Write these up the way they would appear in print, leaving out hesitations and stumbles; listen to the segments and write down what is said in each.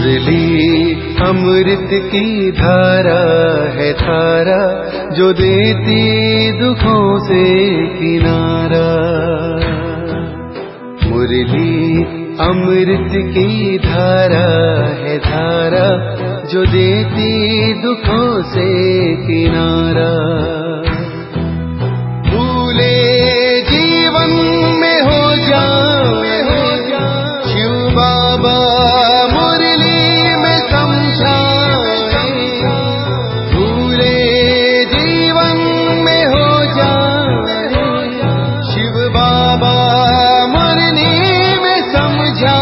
मुरली अमृत की धारा है धारा, जो देती दुखों से किनारा। मुरली अमृत की धारा है धारा, जो देती दुखों से किनारा। भूले जीवन में हो जाए शिव बाबा मुरली में समझाए। भूले जीवन में हो जाए शिव बाबा मुरली में समझा।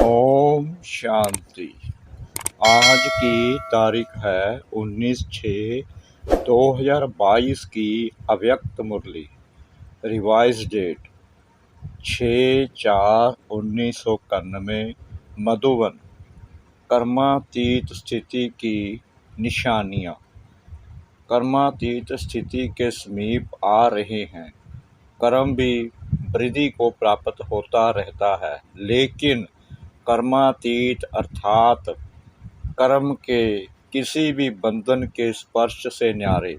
ओम शांति। आज की तारीख है 19/6/2022 की अव्यक्त मुरली। Revise date 6/4/1991 Madhuban. कर्मातीत स्थिति की निशानियाँ। कर्मातीत स्थिति के समीप आ रहे हैं। कर्म भी वृद्धि को प्राप्त होता रहता है, लेकिन कर्मातीत अर्थात कर्म के किसी भी बंधन के स्पर्श से न्यारे।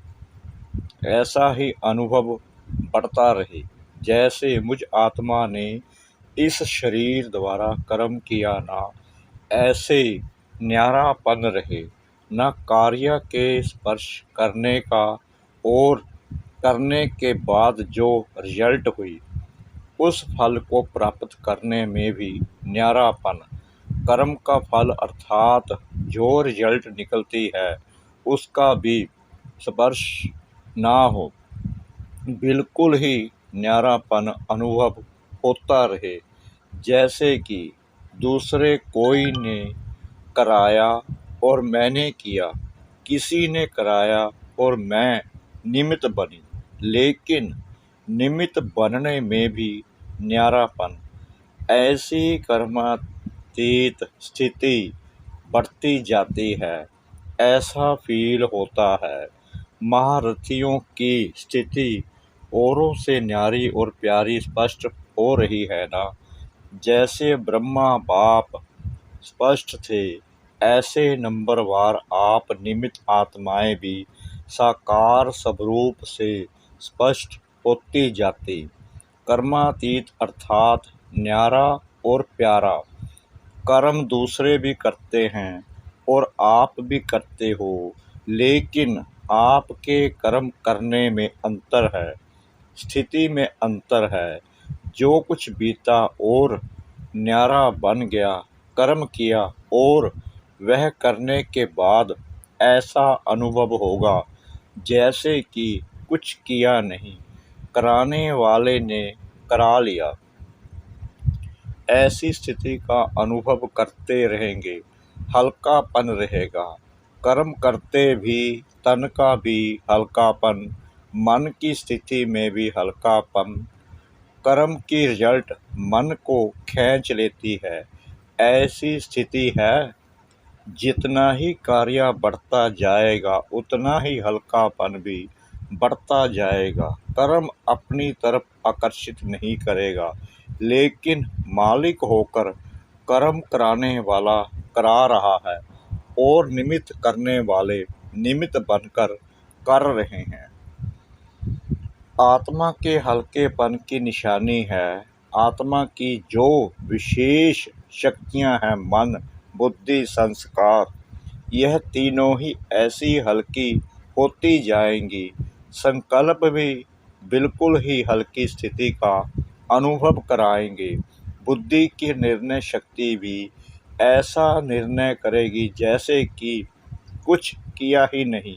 ऐसा ही अनुभव बढ़ता रहे, जैसे मुझ आत्मा ने इस शरीर द्वारा कर्म किया ना, ऐसे न्यारापन रहे। न कार्य के स्पर्श करने का और करने के बाद जो रिजल्ट हुई उस फल को प्राप्त करने में भी न्यारापन। कर्म का फल अर्थात जो रिजल्ट निकलती है उसका भी स्पर्श ना हो, बिल्कुल ही न्यारापन अनुभव होता रहे। जैसे कि दूसरे कोई ने कराया और मैंने किया, किसी ने कराया और मैं निमित्त बनी, लेकिन निमित्त बनने में भी न्यारापन। ऐसी कर्मातीत स्थिति बढ़ती जाती है। ऐसा फील होता है महारथियों की स्थिति औरों से न्यारी और प्यारी स्पष्ट हो रही है ना। जैसे ब्रह्मा बाप स्पष्ट थे, ऐसे नंबरवार आप निमित्त आत्माएं भी साकार स्वरूप से स्पष्ट होती जाती। कर्मातीत अर्थात न्यारा और प्यारा। कर्म दूसरे भी करते हैं और आप भी करते हो, लेकिन आपके कर्म करने में अंतर है, स्थिति में अंतर है। जो कुछ बीता और न्यारा बन गया, कर्म किया और वह करने के बाद ऐसा अनुभव होगा जैसे कि कुछ किया नहीं, कराने वाले ने करा लिया। ऐसी स्थिति का अनुभव करते रहेंगे, हल्कापन रहेगा। कर्म करते भी तन का भी हल्कापन, मन की स्थिति में भी हल्कापन। कर्म की रिजल्ट मन को खींच लेती है। ऐसी स्थिति है। जितना ही कार्य बढ़ता जाएगा उतना ही हल्कापन भी बढ़ता जाएगा। कर्म अपनी तरफ आकर्षित नहीं करेगा, लेकिन मालिक होकर कर्म कराने वाला करा रहा है और निमित्त करने वाले निमित्त बनकर कर रहे हैं। आत्मा के हल्केपन की निशानी है आत्मा की जो विशेष शक्तियां हैं, मन बुद्धि संस्कार, यह तीनों ही ऐसी हल्की होती जाएंगी। संकल्प भी बिल्कुल ही हल्की स्थिति का अनुभव कराएंगे। बुद्धि की निर्णय शक्ति भी ऐसा निर्णय करेगी जैसे कि कुछ किया ही नहीं,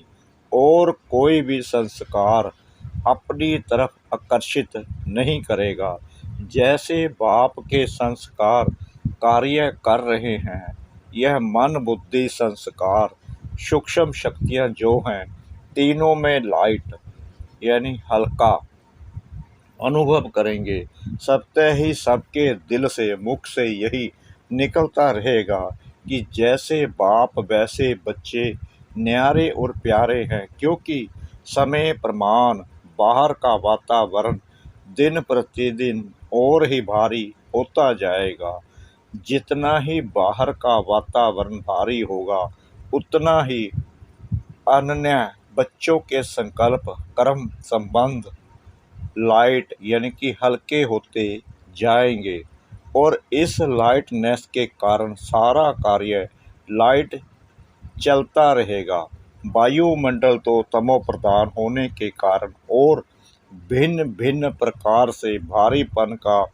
और कोई भी संस्कार अपनी तरफ आकर्षित नहीं करेगा। जैसे बाप के संस्कार कार्य कर रहे हैं, यह मन बुद्धि संस्कार सूक्ष्म शक्तियाँ जो हैं, तीनों में लाइट यानी हल्का अनुभव करेंगे। सत्य ही सबके दिल से मुख से यही निकलता रहेगा कि जैसे बाप वैसे बच्चे न्यारे और प्यारे हैं, क्योंकि समय प्रमाण बाहर का वातावरण दिन प्रतिदिन और ही भारी होता जाएगा। जितना ही बाहर का वातावरण भारी होगा, उतना ही अन्य बच्चों के संकल्प, कर्म, संबंध लाइट यानी कि हल्के होते जाएंगे और इस लाइटनेस के कारण सारा कार्य लाइट चलता रहेगा। वायुमंडल तो तमो प्रधान होने के कारण और भिन्न भिन्न प्रकार से भारीपन का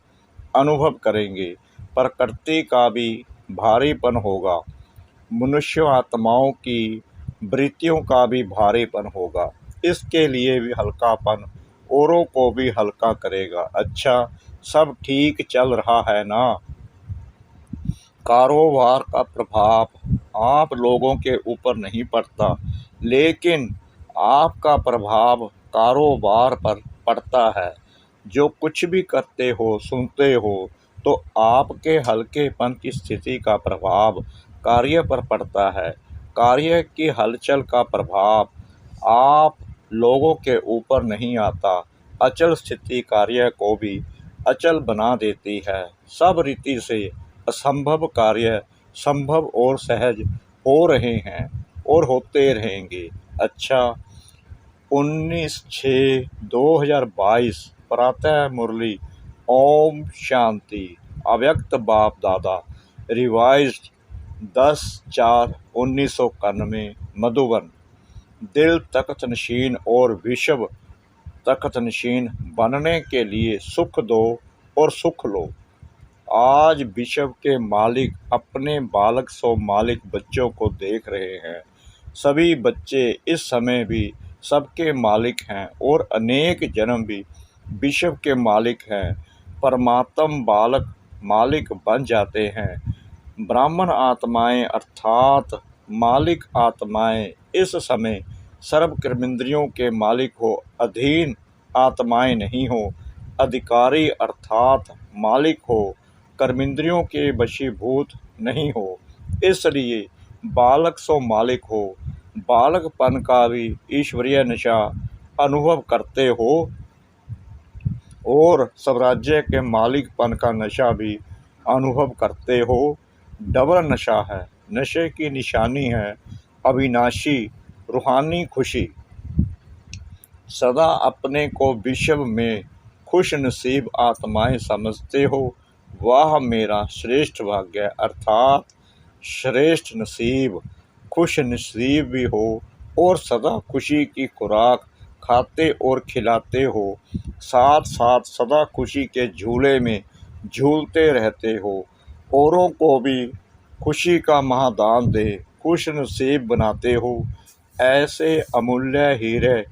अनुभव करेंगे। प्रकृति का भी भारीपन होगा, मनुष्य आत्माओं की वृत्तियों का भी भारीपन होगा। इसके लिए भी हल्कापन औरों को भी हल्का करेगा। अच्छा, सब ठीक चल रहा है ना? कारोबार का प्रभाव आप लोगों के ऊपर नहीं पड़ता, लेकिन आपका प्रभाव कारोबार पर पड़ता है। जो कुछ भी करते हो, सुनते हो, तो आपके हल्केपन की स्थिति का प्रभाव कार्य पर पड़ता है। कार्य की हलचल का प्रभाव आप लोगों के ऊपर नहीं आता। अचल स्थिति कार्य को भी अचल बना देती है। सब रीति से असंभव कार्य संभव और सहज हो रहे हैं और होते रहेंगे। अच्छा, 19/6/2022 प्रातः मुरली। ओम शांति। अव्यक्त बाप दादा। रिवाइज्ड 10/4/1991 मधुबन। दिल तख्त नशीन और विश्व तख्त नशीन बनने के लिए सुख दो और सुख लो। आज विश्व के मालिक अपने बालक सो मालिक बच्चों को देख रहे हैं। सभी बच्चे इस समय भी सबके मालिक हैं और अनेक जन्म भी विश्व के मालिक हैं। परमात्म बालक मालिक बन जाते हैं। ब्राह्मण आत्माएं अर्थात मालिक आत्माएं इस समय सर्व कर्मेंद्रियों के मालिक हो, अधीन आत्माएं नहीं हो। अधिकारी अर्थात मालिक हो, कर्मेंद्रियों के वशीभूत नहीं हो। इसलिए बालक सो मालिक हो। बालकपन का भी ईश्वरीय नशा अनुभव करते हो और स्वराज्य के मालिकपन का नशा भी अनुभव करते हो। डबल नशा है। नशे की निशानी है अविनाशी रूहानी खुशी। सदा अपने को विश्व में खुश नसीब आत्माएं समझते हो। वह मेरा श्रेष्ठ भाग्य अर्थात श्रेष्ठ नसीब। खुश नसीब भी हो और सदा खुशी की खुराक खाते और खिलाते हो। साथ साथ सदा खुशी के झूले में झूलते रहते हो। औरों को भी खुशी का महादान दे खुश नसीब बनाते हो। ऐसे अमूल्य हीरे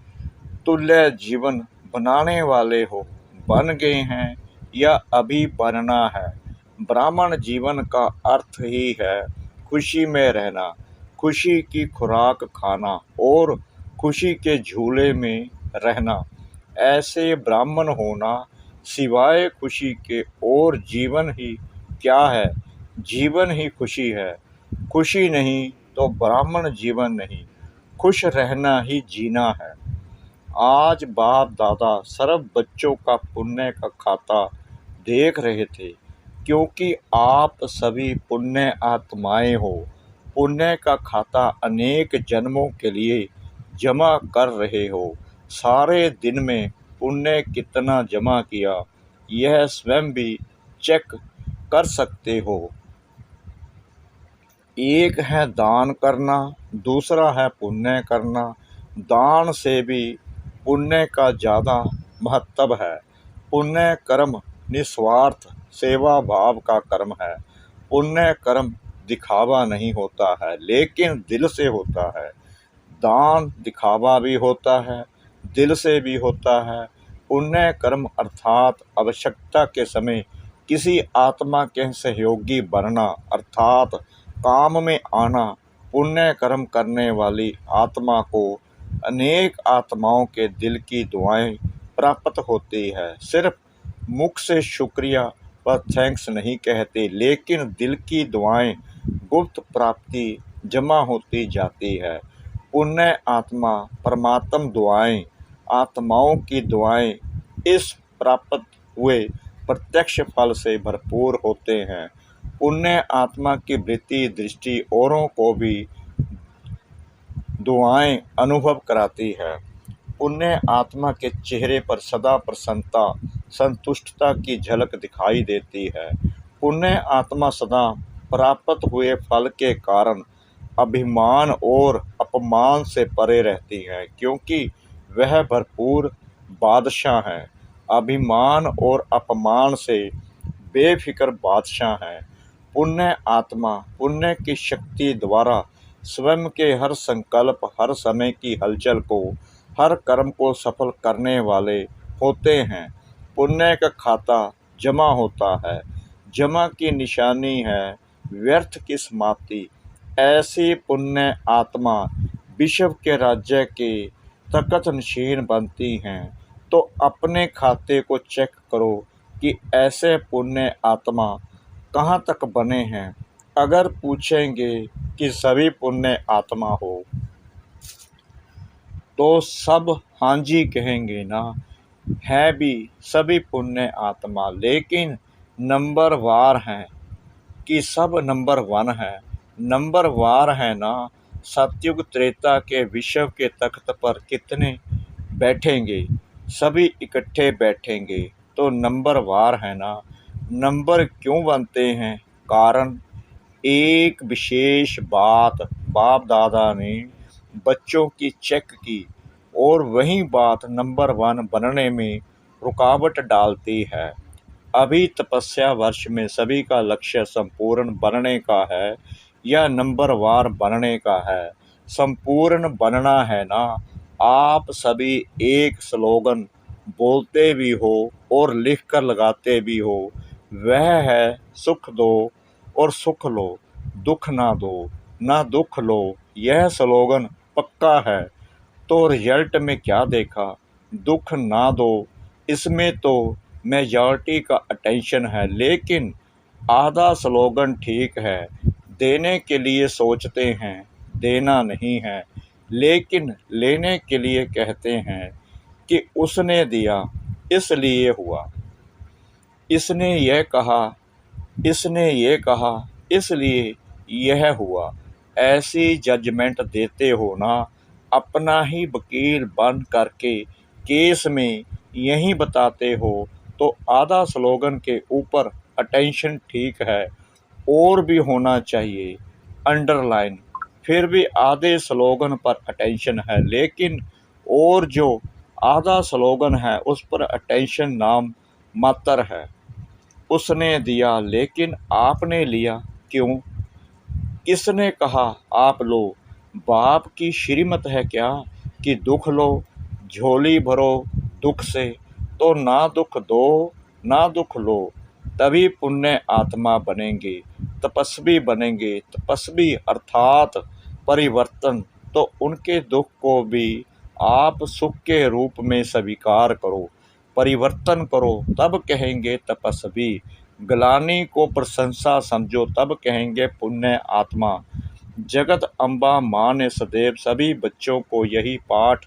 तुल्य जीवन बनाने वाले हो। बन गए हैं या अभी बनना है। ब्राह्मण जीवन का अर्थ ही है खुशी में रहना, खुशी की खुराक खाना और खुशी के झूले में रहना। ऐसे ब्राह्मण होना सिवाय खुशी के और जीवन ही क्या है? जीवन ही खुशी है। खुशी नहीं तो ब्राह्मण जीवन नहीं। खुश रहना ही जीना है। आज बाप दादा सर्व बच्चों का पुण्य का खाता देख रहे थे, क्योंकि आप सभी पुण्य आत्माएं हो। पुण्य का खाता अनेक जन्मों के लिए जमा कर रहे हो। सारे दिन में पुण्य कितना जमा किया, यह स्वयं भी चेक कर सकते हो। एक है दान करना, दूसरा है पुण्य करना। दान से भी पुण्य का ज़्यादा महत्व है। पुण्य कर्म निस्वार्थ सेवा भाव का कर्म है। पुण्य कर्म दिखावा नहीं होता है, लेकिन दिल से होता है। दान दिखावा भी होता है, दिल से भी होता है। पुण्य कर्म अर्थात आवश्यकता के समय किसी आत्मा के सहयोगी बनना अर्थात काम में आना। पुण्य कर्म करने वाली आत्मा को अनेक आत्माओं के दिल की दुआएं प्राप्त होती है। सिर्फ मुख से शुक्रिया व थैंक्स नहीं कहते, लेकिन दिल की दुआएं गुप्त प्राप्ति जमा होती जाती है। पुण्य आत्मा परमात्म दुआएं आत्माओं की दुआएं इस प्राप्त हुए प्रत्यक्ष फल से भरपूर होते हैं। पुण्य आत्मा की वृत्ति दृष्टि औरों को भी दुआएं अनुभव कराती है। पुण्य आत्मा के चेहरे पर सदा प्रसन्नता संतुष्टता की झलक दिखाई देती है। पुण्य आत्मा सदा प्राप्त हुए फल के कारण अभिमान और अपमान से परे रहती है, क्योंकि वह भरपूर बादशाह है। अभिमान और अपमान से बेफिक्र बादशाह है। पुण्य आत्मा पुण्य की शक्ति द्वारा स्वयं के हर संकल्प, हर समय की हलचल को, हर कर्म को सफल करने वाले होते हैं। पुण्य का खाता जमा होता है। जमा की निशानी है व्यर्थ की समाप्ति। ऐसी पुण्य आत्मा विश्व के राज्य के तख्त नशीन बनती हैं। तो अपने खाते को चेक करो कि ऐसे पुण्य आत्मा कहाँ तक बने हैं। अगर पूछेंगे कि सभी पुण्य आत्मा हो तो सब हाँ जी कहेंगे ना। है भी सभी पुण्य आत्मा, लेकिन नंबर वार हैं कि सब नंबर 1 है। नंबर वार है ना। सतयुग त्रेता के विश्व के तख्त पर कितने बैठेंगे? सभी इकट्ठे बैठेंगे तो नंबर वार है ना। नंबर क्यों बनते हैं? कारण एक विशेष बात बाप दादा ने बच्चों की चेक की और वही बात नंबर 1 बनने में रुकावट डालती है। अभी तपस्या वर्ष में सभी का लक्ष्य संपूर्ण बनने का है या नंबर वार बनने का है? संपूर्ण बनना है ना। आप सभी एक स्लोगन बोलते भी हो और लिख कर लगाते भी हो, वह है सुख दो और सुख लो, दुख ना दो ना दुख लो। यह स्लोगन पक्का है। तो रिजल्ट में क्या देखा? दुख ना दो, इसमें तो मेजॉरिटी का अटेंशन है, लेकिन आधा स्लोगन ठीक है। देने के लिए सोचते हैं, देना नहीं है, लेकिन लेने के लिए कहते हैं कि उसने दिया इसलिए हुआ, इसने ये कहा, इसने ये कहा इसलिए यह हुआ। ऐसी जजमेंट देते हो ना। अपना ही वकील बन करके केस में यही बताते हो तो आधा स्लोगन के ऊपर अटेंशन ठीक है, और भी होना चाहिए अंडरलाइन। फिर भी आधे स्लोगन पर अटेंशन है, लेकिन और जो आधा स्लोगन है उस पर अटेंशन नाम मात्र है। उसने दिया लेकिन आपने लिया क्यों? किसने कहा आप लो? बाप की श्रीमत है क्या कि दुख लो, झोली भरो दुख से? तो ना दुख दो ना दुख लो, तभी पुण्य आत्मा बनेंगे, तपस्वी बनेंगे। तपस्वी अर्थात परिवर्तन। तो उनके दुख को भी आप सुख के रूप में स्वीकार करो, परिवर्तन करो, तब कहेंगे तपस्वी। ग्लानि को प्रशंसा समझो, तब कहेंगे पुण्य आत्मा। जगत अम्बा माँ ने सदैव सभी बच्चों को यही पाठ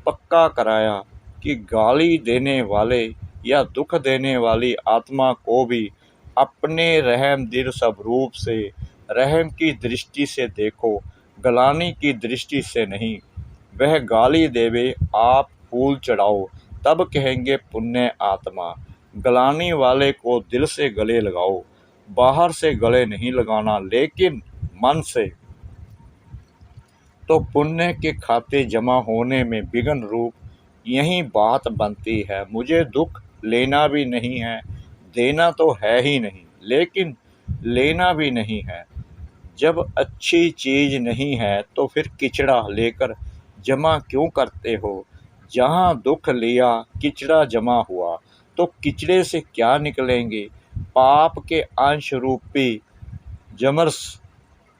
पक्का कराया कि गाली देने वाले या दुख देने वाली आत्मा को भी अपने रहम दिल स्वरूप से, रहम की दृष्टि से देखो, ग्लानि की दृष्टि से नहीं। वह गाली देवे, आप फूल चढ़ाओ, तब कहेंगे पुण्य आत्मा। ग्लानि वाले को दिल से गले लगाओ, बाहर से गले नहीं लगाना, लेकिन मन से। तो पुण्य के खाते जमा होने में विघ्न रूप यही बात बनती है। मुझे दुख लेना भी नहीं है, देना तो है ही नहीं, लेकिन लेना भी नहीं है। जब अच्छी चीज़ नहीं है तो फिर किचड़ा लेकर जमा क्यों करते हो? जहाँ दुख लिया किचड़ा जमा हुआ तो किचड़े से क्या निकलेंगे? पाप के अंश रूपी जमर्स।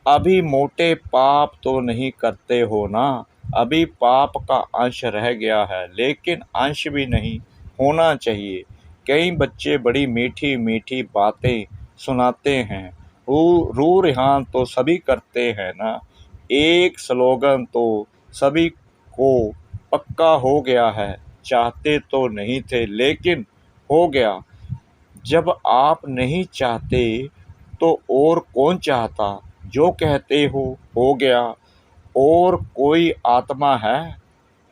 अभी मोटे पाप तो नहीं करते हो ना। अभी पाप का अंश रह गया है, लेकिन अंश भी नहीं होना चाहिए। कई बच्चे बड़ी मीठी मीठी बातें सुनाते हैं। रू रिहान तो सभी करते हैं ना। एक स्लोगन तो सभी को पक्का हो गया है। चाहते तो नहीं थे, लेकिन हो गया। जब आप नहीं चाहते तो और कौन चाहता, जो कहते हो गया। और कोई आत्मा है,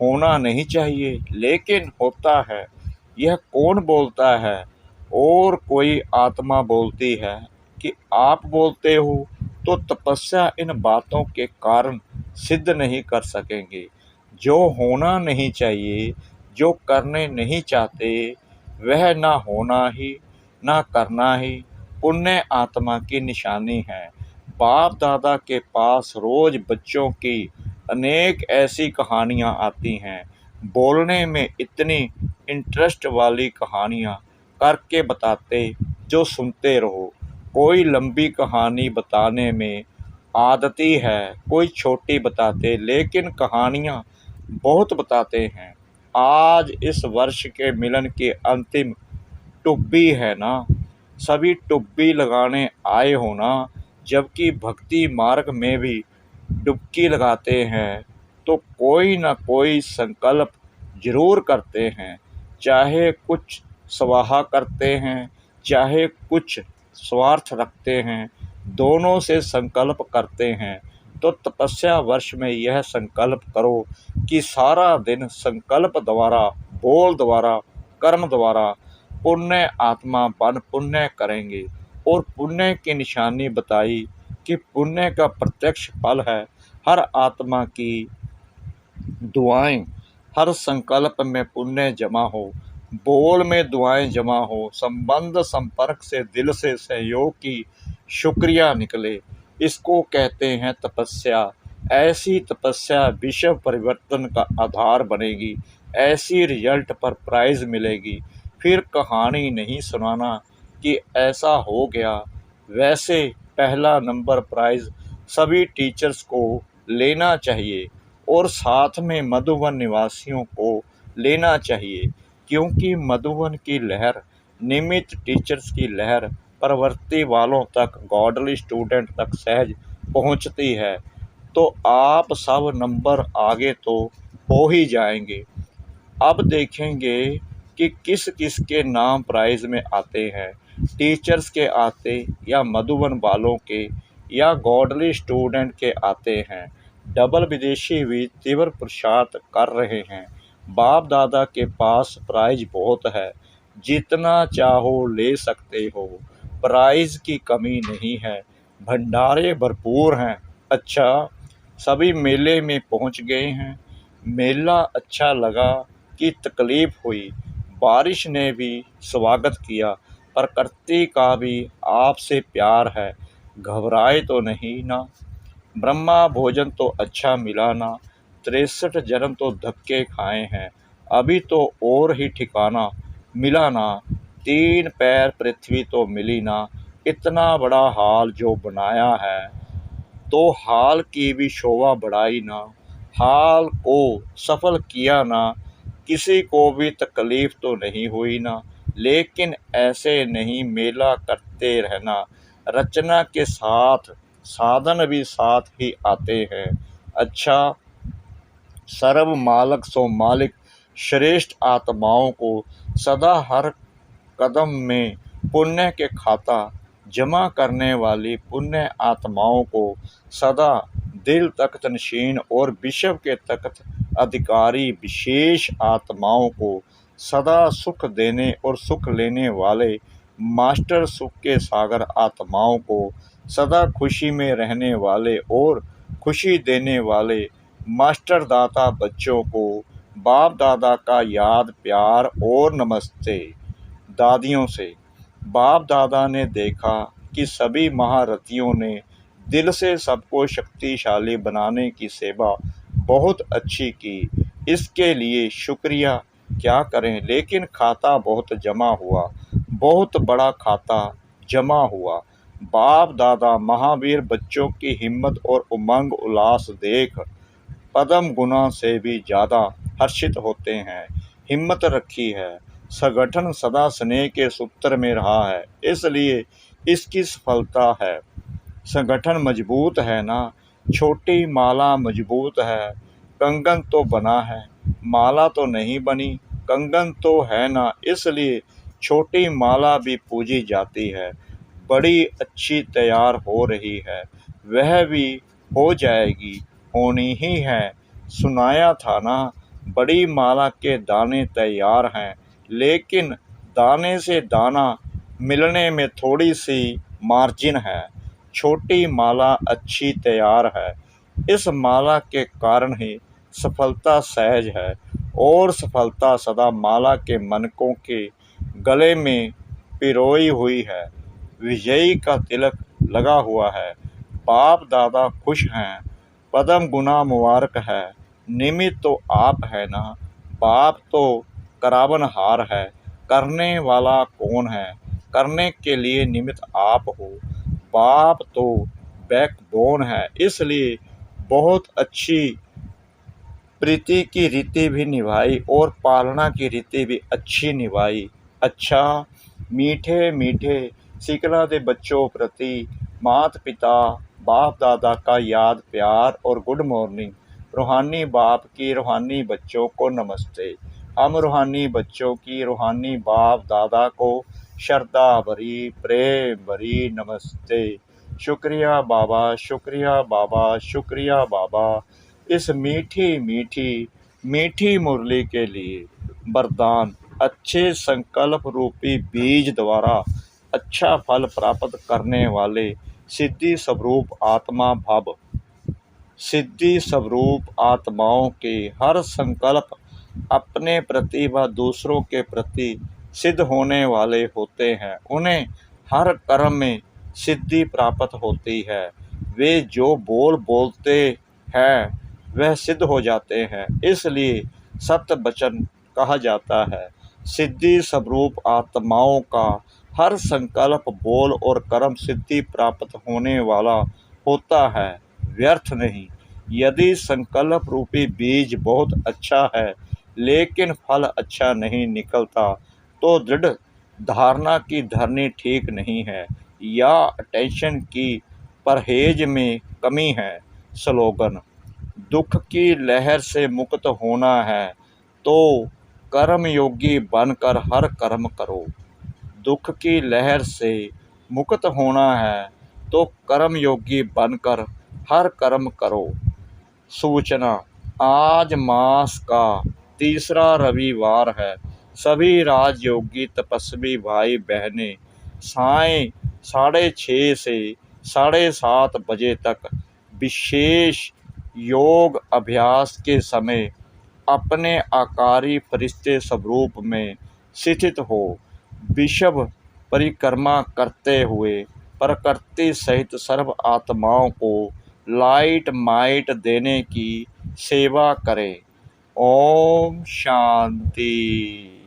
होना नहीं चाहिए लेकिन होता है, यह कौन बोलता है। और कोई आत्मा बोलती है कि आप बोलते हो, तो तपस्या इन बातों के कारण सिद्ध नहीं कर सकेंगे। जो होना नहीं चाहिए, जो करने नहीं चाहते, वह ना होना ही ना करना ही पुण्य आत्मा की निशानी है। बाप दादा के पास रोज बच्चों की अनेक ऐसी कहानियाँ आती हैं। बोलने में इतनी इंटरेस्ट वाली कहानियाँ करके बताते जो सुनते रहो। कोई लंबी कहानी बताने में आदती है, कोई छोटी बताते, लेकिन कहानियाँ बहुत बताते हैं। आज इस वर्ष के मिलन की अंतिम टुब्बी है ना, सभी टुब्बी लगाने आए हो ना। जबकि भक्ति मार्ग में भी डुबकी लगाते हैं तो कोई ना कोई संकल्प जरूर करते हैं। चाहे कुछ स्वाहा करते हैं, चाहे कुछ स्वार्थ रखते हैं, दोनों से संकल्प करते हैं। तो तपस्या वर्ष में यह संकल्प करो कि सारा दिन संकल्प द्वारा, बोल द्वारा, कर्म द्वारा पुण्य आत्मा बन पुण्य करेंगे। और पुण्य की निशानी बताई कि पुण्य का प्रत्यक्ष फल है हर आत्मा की दुआएं, हर संकल्प में पुण्य जमा हो, बोल में दुआएं जमा हो, संबंध संपर्क से दिल से सहयोग की शुक्रिया निकले। इसको कहते हैं तपस्या। ऐसी तपस्या विश्व परिवर्तन का आधार बनेगी। ऐसी रिजल्ट पर प्राइज मिलेगी। फिर कहानी नहीं सुनाना कि ऐसा हो गया। वैसे पहला नंबर प्राइज सभी टीचर्स को लेना चाहिए और साथ में मधुबन निवासियों को लेना चाहिए, क्योंकि मधुबन की लहर निमित्त टीचर्स की लहर प्रवृत्ति वालों तक, गॉडली स्टूडेंट तक सहज पहुंचती है। तो आप सब नंबर आगे तो हो ही जाएंगे। अब देखेंगे कि किस किस के नाम प्राइज में आते हैं। टीचर्स के आते या मधुबन वालों के या गॉडली स्टूडेंट के आते हैं। डबल विदेशी भी तीव्र पुरुषार्थ कर रहे हैं। बाप दादा के पास प्राइज बहुत है, जितना चाहो ले सकते हो। प्राइज की कमी नहीं है, भंडारे भरपूर हैं। अच्छा, सभी मेले में पहुंच गए हैं। मेला अच्छा लगा कि तकलीफ हुई। बारिश ने भी स्वागत किया। प्रकृति का भी आपसे प्यार है, घबराए तो नहीं ना। ब्रह्मा भोजन तो अच्छा मिला ना। 63 जन्म तो धक्के खाए हैं, अभी तो और ही ठिकाना मिला ना। 3 पैर पृथ्वी तो मिली ना। इतना बड़ा हाल जो बनाया है, तो हाल की भी शोभा बढ़ाई ना। हाल को सफल किया ना। किसी को भी तकलीफ तो नहीं हुई ना। लेकिन ऐसे नहीं मेला करते रहना। रचना के साथ साधन भी साथ ही आते हैं। अच्छा, सर्व मालक सो मालिक श्रेष्ठ आत्माओं को सदा हर कदम में पुण्य के खाता जमा करने वाली पुण्य आत्माओं को सदा दिल तख्त नशीन और विश्व के तख्त अधिकारी विशेष आत्माओं को सदा सुख देने और सुख लेने वाले मास्टर सुख के सागर आत्माओं को सदा खुशी में रहने वाले और खुशी देने वाले मास्टर दाता बच्चों को बाप दादा का याद प्यार और नमस्ते। दादियों से बाप दादा ने देखा कि सभी महारथियों ने दिल से सबको शक्तिशाली बनाने की सेवा बहुत अच्छी की। इसके लिए शुक्रिया क्या करें, लेकिन खाता बहुत जमा हुआ, बहुत बड़ा खाता जमा हुआ। बाप दादा महावीर बच्चों की हिम्मत और उमंग उल्लास देख पद्म गुना से भी ज़्यादा हर्षित होते हैं। हिम्मत रखी है, संगठन सदा स्नेह के सूत्र में रहा है, इसलिए इसकी सफलता है। संगठन मजबूत है ना। छोटी माला मजबूत है, कंगन तो बना है, माला तो नहीं बनी, कंगन तो है ना। इसलिए छोटी माला भी पूजी जाती है। बड़ी अच्छी तैयार हो रही है, वह भी हो जाएगी, होनी ही है। सुनाया था ना, बड़ी माला के दाने तैयार हैं, लेकिन दाने से दाना मिलने में थोड़ी सी मार्जिन है। छोटी माला अच्छी तैयार है, इस माला के कारण ही सफलता सहज है, और सफलता सदा माला के मनकों के गले में पिरोई हुई है। विजयी का तिलक लगा हुआ है, बाप दादा खुश हैं, पदम गुना मुबारक है। निमित्त तो आप है ना, बाप तो करावनहार है, करने वाला कौन है, करने के लिए निमित्त आप हो। बाप तो बैकबोन है, इसलिए बहुत अच्छी प्रीति की रीति भी निभाई और पालना की रीति भी अच्छी निभाई। अच्छा, मीठे मीठे सिकला दे बच्चों प्रति माता पिता बाप दादा का याद प्यार और गुड मॉर्निंग। रूहानी बाप की रूहानी बच्चों को नमस्ते। हम रूहानी बच्चों की रूहानी बाप दादा को श्रद्धा भरी प्रेम भरी नमस्ते। शुक्रिया बाबा, शुक्रिया बाबा, शुक्रिया बाबा, इस मीठी मीठी मीठी मुरली के लिए। वरदान, अच्छे संकल्प रूपी बीज द्वारा अच्छा फल प्राप्त करने वाले सिद्धि स्वरूप आत्मा भव। सिद्धि स्वरूप आत्माओं के हर संकल्प अपने प्रति व दूसरों के प्रति सिद्ध होने वाले होते हैं। उन्हें हर कर्म में सिद्धि प्राप्त होती है। वे जो बोल बोलते हैं वह सिद्ध हो जाते हैं, इसलिए सत्य वचन कहा जाता है। सिद्धि स्वरूप आत्माओं का हर संकल्प बोल और कर्म सिद्धि प्राप्त होने वाला होता है, व्यर्थ नहीं। यदि संकल्प रूपी बीज बहुत अच्छा है लेकिन फल अच्छा नहीं निकलता, तो दृढ़ धारणा की धरनी ठीक नहीं है या अटेंशन की परहेज में कमी है। स्लोगन, दुख की लहर से मुक्त होना है तो कर्मयोगी बनकर हर कर्म करो। दुख की लहर से मुक्त होना है तो कर्मयोगी बनकर हर कर्म करो। सूचना, आज मास का तीसरा रविवार है। सभी राजयोगी तपस्वी भाई बहनें सायं 6:30 से 7:30 बजे तक विशेष योग अभ्यास के समय अपने आकारी फरिश्ते स्वरूप में स्थित हो विश्व परिक्रमा करते हुए प्रकृति सहित सर्व आत्माओं को लाइट माइट देने की सेवा करें। ओम शांति।